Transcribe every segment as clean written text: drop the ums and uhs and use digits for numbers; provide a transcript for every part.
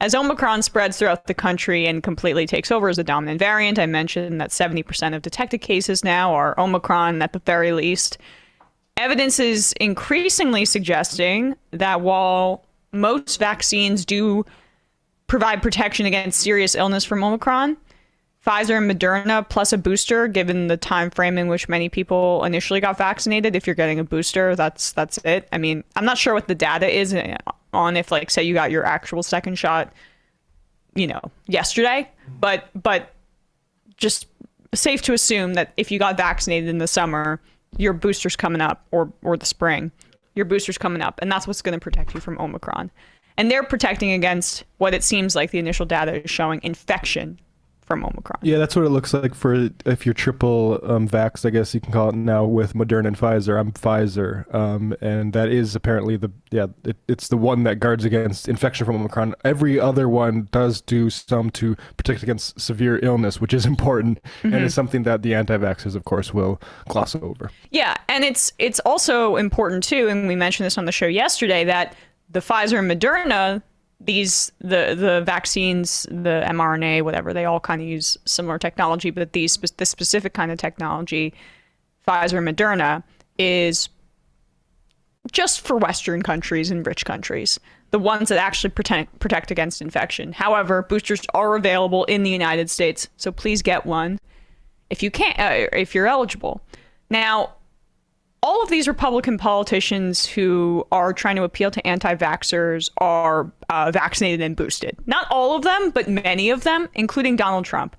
as Omicron spreads throughout the country and completely takes over as a dominant variant, I mentioned that 70% of detected cases now are Omicron at the very least. Evidence is increasingly suggesting that while most vaccines do provide protection against serious illness from Omicron, Pfizer and Moderna plus a booster, given the time frame in which many people initially got vaccinated, if you're getting a booster, that's it. I mean, I'm not sure what the data is on if, like, say you got your actual second shot, yesterday, but just safe to assume that if you got vaccinated in the summer, your booster's coming up, or the spring, your booster's coming up, and that's what's going to protect you from Omicron. And they're protecting against what it seems like the initial data is showing, infection from Omicron. Yeah, that's what it looks like for if you're triple vaxxed, I guess you can call it now, with Moderna and Pfizer. I'm Pfizer, and that is apparently it's the one that guards against infection from Omicron. Every other one does do some to protect against severe illness, which is important, and it's something that the anti-vaxxers, of course, will gloss over. Yeah, and it's also important too, and we mentioned this on the show yesterday, that the Pfizer and Moderna, the vaccines, the mRNA, whatever, they all kind of use similar technology, but this specific kind of technology, Pfizer and Moderna, is just for Western countries and rich countries, the ones that actually protect against infection. However, boosters are available in the United States, so please get one if you can, if you're eligible. Now, all of these Republican politicians who are trying to appeal to anti-vaxxers are vaccinated and boosted. Not all of them, but many of them, including Donald Trump.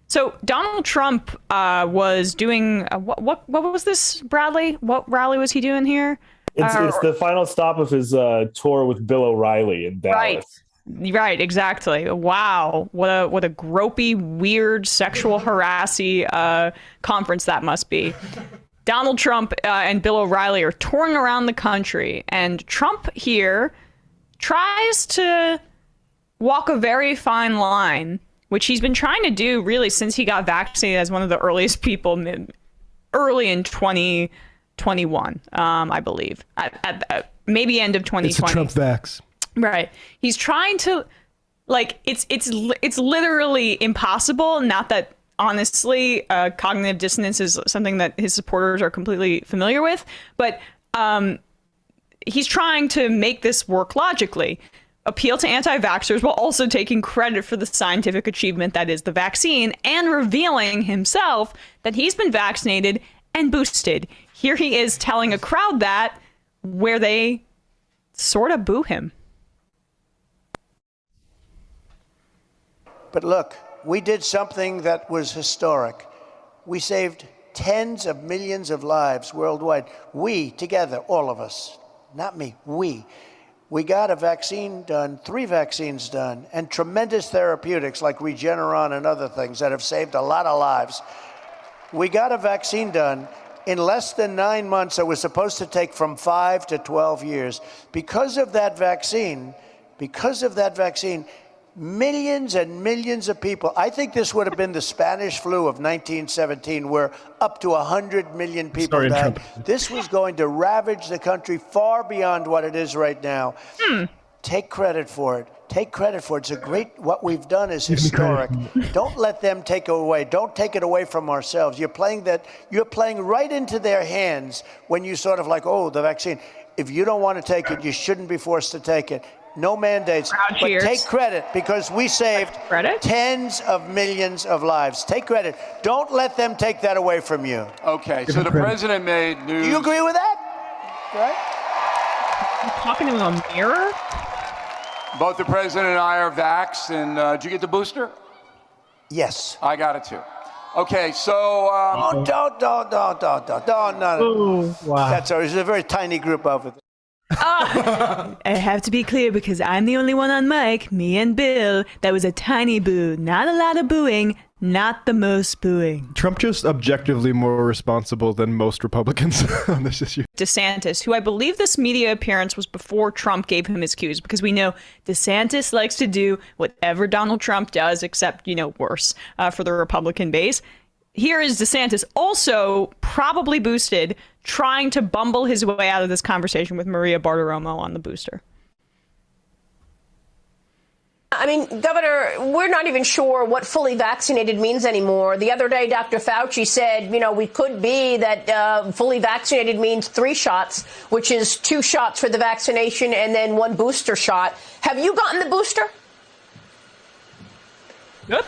So Donald Trump was doing, what was this, Bradley? What rally was he doing here? It's the final stop of his tour with Bill O'Reilly in Dallas. Right, exactly. Wow, what a gropey, weird, sexual harassy conference that must be. Donald Trump and Bill O'Reilly are touring around the country, and Trump here tries to walk a very fine line, which he's been trying to do really since he got vaccinated as one of the earliest people, early in 2021, I believe, at maybe end of 2020. It's a Trump vax. Right. He's trying to, like, it's literally impossible. Not that, honestly, cognitive dissonance is something that his supporters are completely familiar with, but he's trying to make this work logically, appeal to anti-vaxxers while also taking credit for the scientific achievement that is the vaccine, and revealing himself that he's been vaccinated and boosted. Here he is telling a crowd that, where they sort of boo him. But look, we did something that was historic. We saved tens of millions of lives worldwide. We, together, all of us, not me, we got a vaccine done, 3 vaccines done, and tremendous therapeutics like Regeneron and other things that have saved a lot of lives. We got a vaccine done in less than 9 months that was supposed to take from 5 to 12 years. Because of that vaccine, millions and millions of people. I think this would have been the Spanish flu of 1917, where up to 100 million people died. This was going to ravage the country far beyond what it is right now. Take credit for it. Take credit for it. It's a great, what we've done is historic. Don't let them take it away. Don't take it away from ourselves. You're playing right into their hands when you sort of like, oh, the vaccine. If you don't want to take it, you shouldn't be forced to take it. No mandates, but take credit, because we saved tens of millions of lives. Take credit. Don't let them take that away from you. Okay, so the president made news. Do you agree with that? Right? You talking to a mirror? Both the president and I are vaxxed, and did you get the booster? Yes. I got it too. Okay, so... don't. Ooh, wow. That's all. There's a very tiny group of it. I have to be clear, because I'm the only one on mic, me and Bill. That was a tiny boo, not a lot of booing, not the most booing. Trump just objectively more responsible than most Republicans on this issue. DeSantis, who I believe this media appearance was before Trump gave him his cues, because we know DeSantis likes to do whatever Donald Trump does, except, worse for the Republican base. Here is DeSantis, also probably boosted, trying to bumble his way out of this conversation with Maria Bartiromo on the booster. I mean, Governor, we're not even sure what fully vaccinated means anymore. The other day, Dr. Fauci said, we could be that fully vaccinated means 3 shots, which is 2 shots for the vaccination and then 1 booster shot. Have you gotten the booster?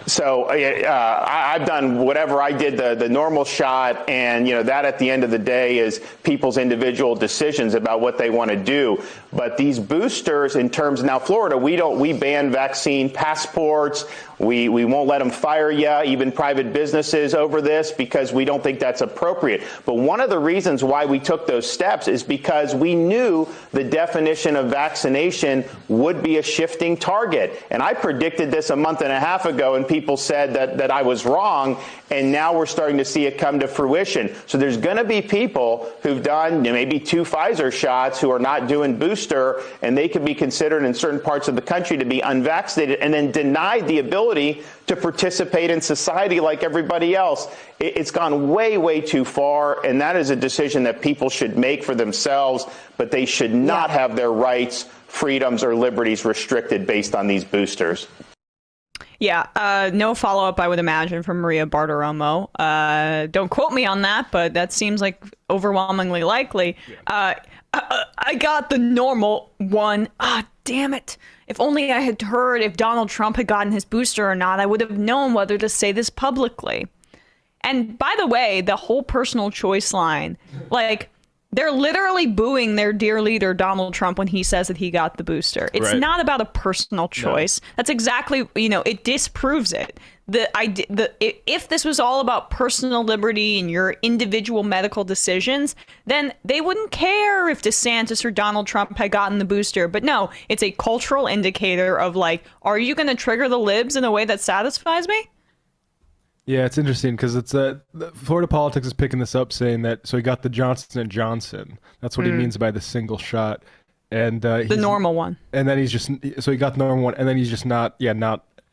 So I've done whatever I did, the normal shot, and that at the end of the day is people's individual decisions about what they want to do. But these boosters, in terms now, Florida, we ban vaccine passports. We won't let them fire you, even private businesses, over this because we don't think that's appropriate. But one of the reasons why we took those steps is because we knew the definition of vaccination would be a shifting target. And I predicted this a month and a half ago, and people said that I was wrong. And now we're starting to see it come to fruition. So there's going to be people who've done maybe 2 Pfizer shots who are not doing booster, and they could be considered in certain parts of the country to be unvaccinated and then denied the ability to participate in society like everybody else. It's gone way, way too far, and that is a decision that people should make for themselves, but they should not have their rights, freedoms, or liberties restricted based on these boosters. Yeah, no follow-up, I would imagine, from Maria Bartiromo. Don't quote me on that, but that seems like overwhelmingly likely. I got the normal one. Damn it. If only I had heard if Donald Trump had gotten his booster or not, I would have known whether to say this publicly. And by the way, the whole personal choice line, they're literally booing their dear leader, Donald Trump, when he says that he got the booster. It's not about a personal choice. No. That's exactly, it disproves it. If this was all about personal liberty and your individual medical decisions, then they wouldn't care if DeSantis or Donald Trump had gotten the booster. But no, it's a cultural indicator of are you going to trigger the libs in a way that satisfies me? Yeah, it's interesting because it's Florida politics is picking this up, saying that he got the Johnson & Johnson. That's what he means by the single shot, and the normal one. And then he got the normal one, and then he's just not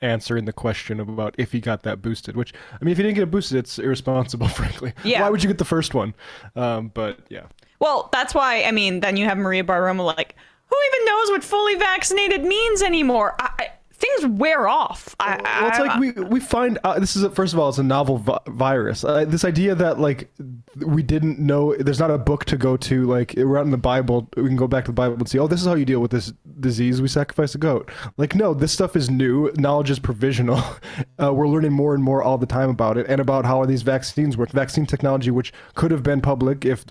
answering the question about if he got that boosted. Which, I mean, if he didn't get it boosted, it's irresponsible, frankly. Yeah. Why would you get the first one? But yeah. Well, that's why. I mean, then you have Maria Bartiromo who even knows what fully vaccinated means anymore? Things wear off. It's we find this is first of all, it's a novel virus. This idea that we didn't know, there's not a book to go to, we're out in the Bible, we can go back to the Bible and see, this is how you deal with this disease, we sacrifice a goat. No, this stuff is new, knowledge is provisional. We're learning more and more all the time about it, and about how these vaccines work. Vaccine technology, which could have been public if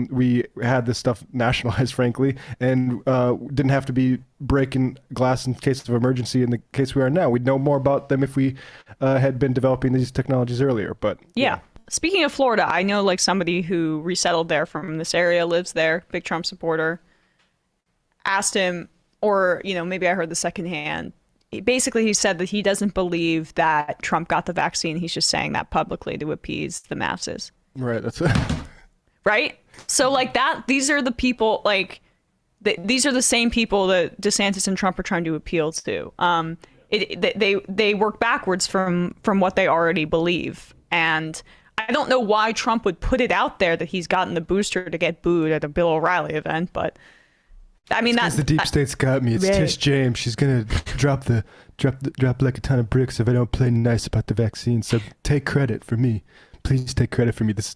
we had this stuff nationalized, frankly, and didn't have to be breaking glass in case of emergency in the case we are now. We'd know more about them if we had been developing these technologies earlier. But yeah. Speaking of Florida, I know somebody who resettled there from this area, lives there, big Trump supporter, asked him, or maybe I heard the secondhand. Basically, he said that he doesn't believe that Trump got the vaccine. He's just saying that publicly to appease the masses. Right. That's it. Right. So that, these are the people these are the same people that DeSantis and Trump are trying to appeal to. They work backwards from what they already believe. And I don't know why Trump would put it out there that he's gotten the booster to get booed at a Bill O'Reilly event, but I mean, that's the deep state's got me. It's Tish James. She's gonna drop like a ton of bricks if I don't play nice about the vaccine. So take credit for me. Please take credit for me. This is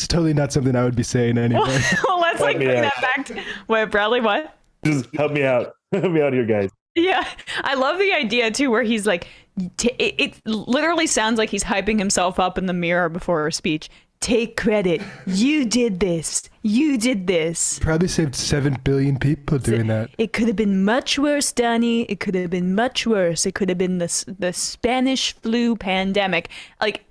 totally not something I would be saying anyway. Well, let's bring that back to Bradley. What? Just help me out. Help me out here, guys. Yeah, I love the idea too, where he's it literally sounds like he's hyping himself up in the mirror before a speech. Take credit. You did this. You did this. Probably saved 7 billion people doing that. It could have been much worse, Donnie. It could have been much worse. It could have been the Spanish flu pandemic.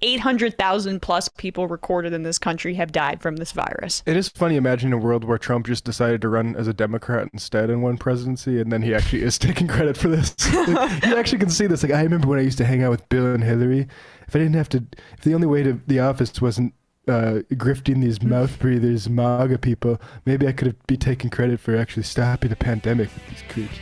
800,000 plus people recorded in this country have died from this virus. It is funny imagining a world where Trump just decided to run as a Democrat instead and won presidency, and then he actually is taking credit for this. You actually can see this. I remember when I used to hang out with Bill and Hillary. If the only way to the office wasn't grifting these mouth breathers, MAGA people, maybe I could be taking credit for actually stopping the pandemic with these creeps.